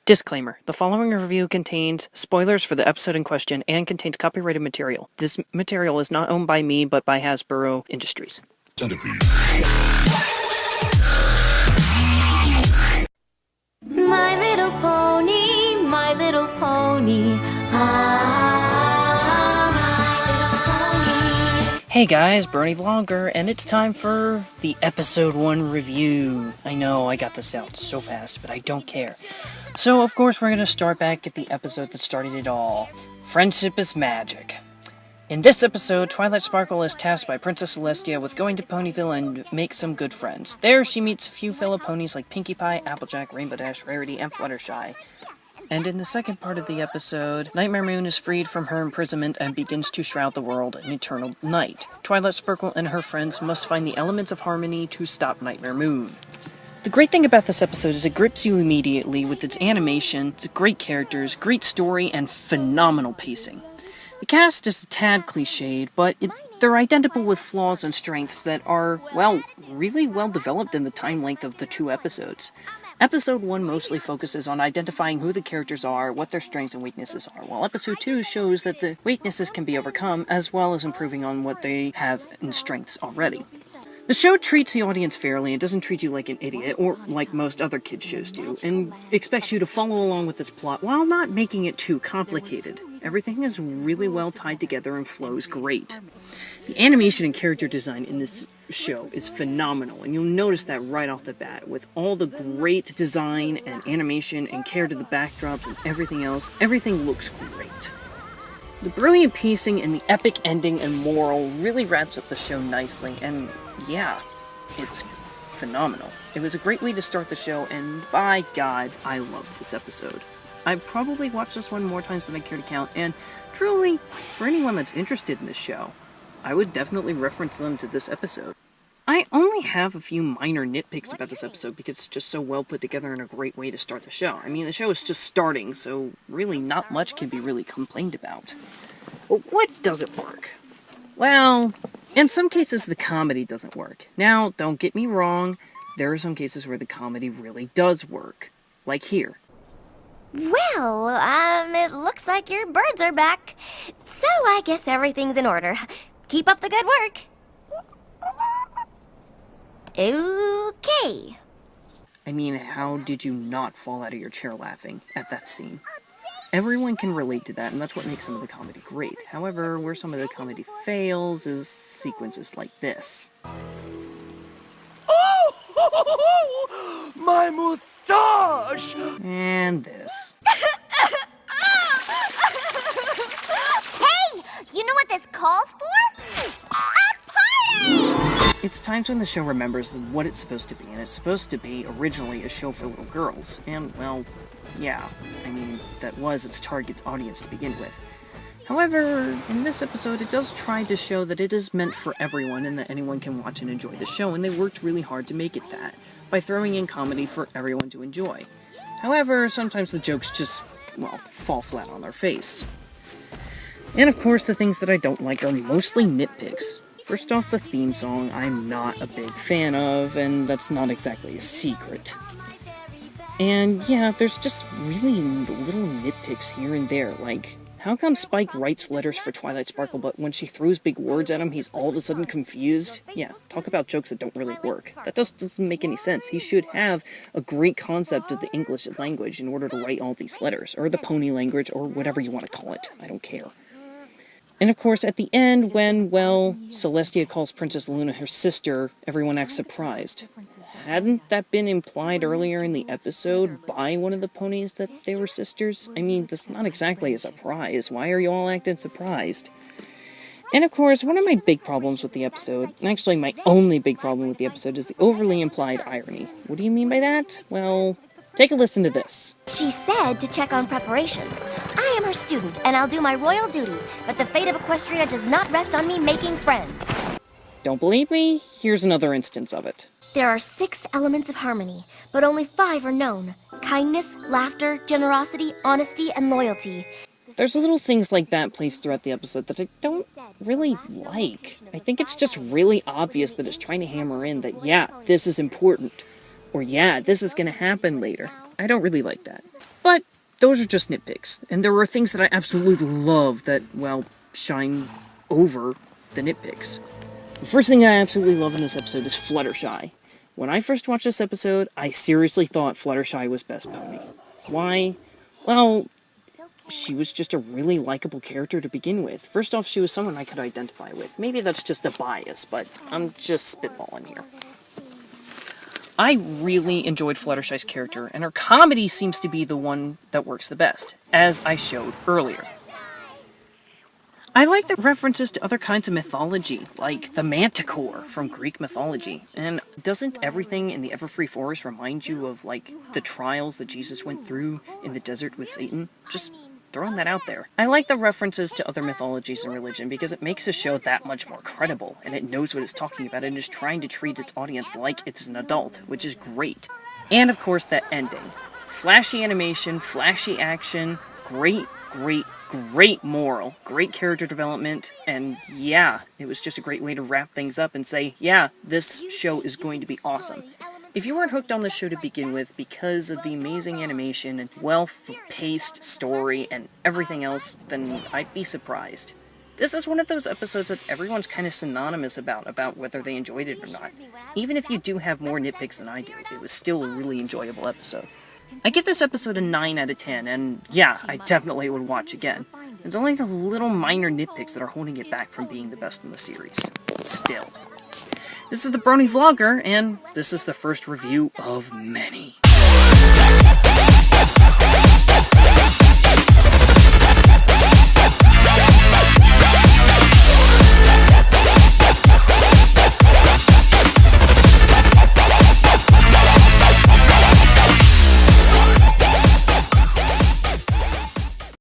Disclaimer: the following review contains spoilers for the episode in question and contains copyrighted material. This material is not owned by me, but by Hasbro Industries. Centipede. My little pony, my little pony. Ah, my little pony. Hey guys, Brony Vlogger, and it's time for the Episode 1 review. I know, I got this out so fast, but I don't care. So, of course, we're going to start back at the episode that started it all. Friendship is magic. In this episode, Twilight Sparkle is tasked by Princess Celestia with going to Ponyville and make some good friends. There, she meets a few fellow ponies like Pinkie Pie, Applejack, Rainbow Dash, Rarity, and Fluttershy. And in the second part of the episode, Nightmare Moon is freed from her imprisonment and begins to shroud the world in eternal night. Twilight Sparkle and her friends must find the elements of harmony to stop Nightmare Moon. The great thing about this episode is it grips you immediately with its animation, its great characters, great story, and phenomenal pacing. The cast is a tad cliched, but they're identical with flaws and strengths that are, well, really well developed in the time length of the two episodes. Episode 1 mostly focuses on identifying who the characters are, what their strengths and weaknesses are, while Episode 2 shows that the weaknesses can be overcome, as well as improving on what they have in strengths already. The show treats the audience fairly and doesn't treat you like an idiot, or like most other kids' shows do, and expects you to follow along with its plot while not making it too complicated. Everything is really well tied together and flows great. The animation and character design in this show is phenomenal, and you'll notice that right off the bat. With all the great design and animation and care to the backdrops and everything else, everything looks great. The brilliant pacing and the epic ending and moral really wraps up the show nicely, and yeah, it's phenomenal. It was a great way to start the show, and by God, I loved this episode. I've probably watched this one more times than I care to count, and truly, for anyone that's interested in this show, I would definitely reference them to this episode. I only have a few minor nitpicks about this episode because it's just so well put together and a great way to start the show. I mean, the show is just starting, so really not much can be really complained about. But what doesn't work? Well, in some cases the comedy doesn't work. Now, don't get me wrong, there are some cases where the comedy really does work. Like here. Well, it looks like your birds are back. So I guess everything's in order. Keep up the good work. Okay. I mean, how did you not fall out of your chair laughing at that scene? Everyone can relate to that, and that's what makes some of the comedy great. However, where some of the comedy fails is sequences like this. Oh! My moustache! And this. Hey! You know what this calls for? A party! It's times when the show remembers what it's supposed to be, and it's supposed to be originally a show for little girls. And, well, yeah, I mean, that was its target's audience to begin with. However, in this episode, it does try to show that it is meant for everyone and that anyone can watch and enjoy the show, and they worked really hard to make it that, by throwing in comedy for everyone to enjoy. However, sometimes the jokes just, well, fall flat on their face. And of course, the things that I don't like are mostly nitpicks. First off, the theme song I'm not a big fan of, and that's not exactly a secret. And yeah, there's just really little nitpicks here and there, like, how come Spike writes letters for Twilight Sparkle, but when she throws big words at him, he's all of a sudden confused? Yeah, talk about jokes that don't really work. That doesn't make any sense. He should have a great concept of the English language in order to write all these letters, or the pony language, or whatever you want to call it. I don't care. And of course, at the end, when, well, Celestia calls Princess Luna her sister, everyone acts surprised. Hadn't that been implied earlier in the episode by one of the ponies that they were sisters? I mean, that's not exactly a surprise. Why are you all acting surprised? And of course, one of my big problems with the episode, and actually my only big problem with the episode, is the overly implied irony. What do you mean by that? Well, take a listen to this. She said to check on preparations. I am her student, and I'll do my royal duty, but the fate of Equestria does not rest on me making friends. Don't believe me? Here's another instance of it. There are 6 elements of harmony, but only 5 are known. Kindness, laughter, generosity, honesty, and loyalty. There's little things like that placed throughout the episode that I don't really like. I think it's just really obvious that it's trying to hammer in that, yeah, this is important. Or yeah, this is going to happen later. I don't really like that. But those are just nitpicks, and there are things that I absolutely love that, well, shine over the nitpicks. The first thing I absolutely love in this episode is Fluttershy. When I first watched this episode, I seriously thought Fluttershy was best pony. Why? Well, she was just a really likable character to begin with. First off, she was someone I could identify with. Maybe that's just a bias, but I'm just spitballing here. I really enjoyed Fluttershy's character, and her comedy seems to be the one that works the best, as I showed earlier. I like the references to other kinds of mythology, like the Manticore from Greek mythology. And doesn't everything in the Everfree Forest remind you of, like, the trials that Jesus went through in the desert with Satan? Just throwing that out there. I like the references to other mythologies and religion because it makes the show that much more credible, and it knows what it's talking about and is trying to treat its audience like it's an adult, which is great. And of course, that ending. Flashy animation, flashy action, great moral, great character development, and yeah, it was just a great way to wrap things up and say, yeah, this show is going to be awesome. If you weren't hooked on this show to begin with because of the amazing animation and well-paced story and everything else, then I'd be surprised. This is one of those episodes that everyone's kind of synonymous about whether they enjoyed it or not. Even if you do have more nitpicks than I do, it was still a really enjoyable episode. I give this episode a 9 out of 10, and yeah, I definitely would watch again. It's only the little minor nitpicks that are holding it back from being the best in the series. Still. This is the Brony Vlogger, and this is the first review of many.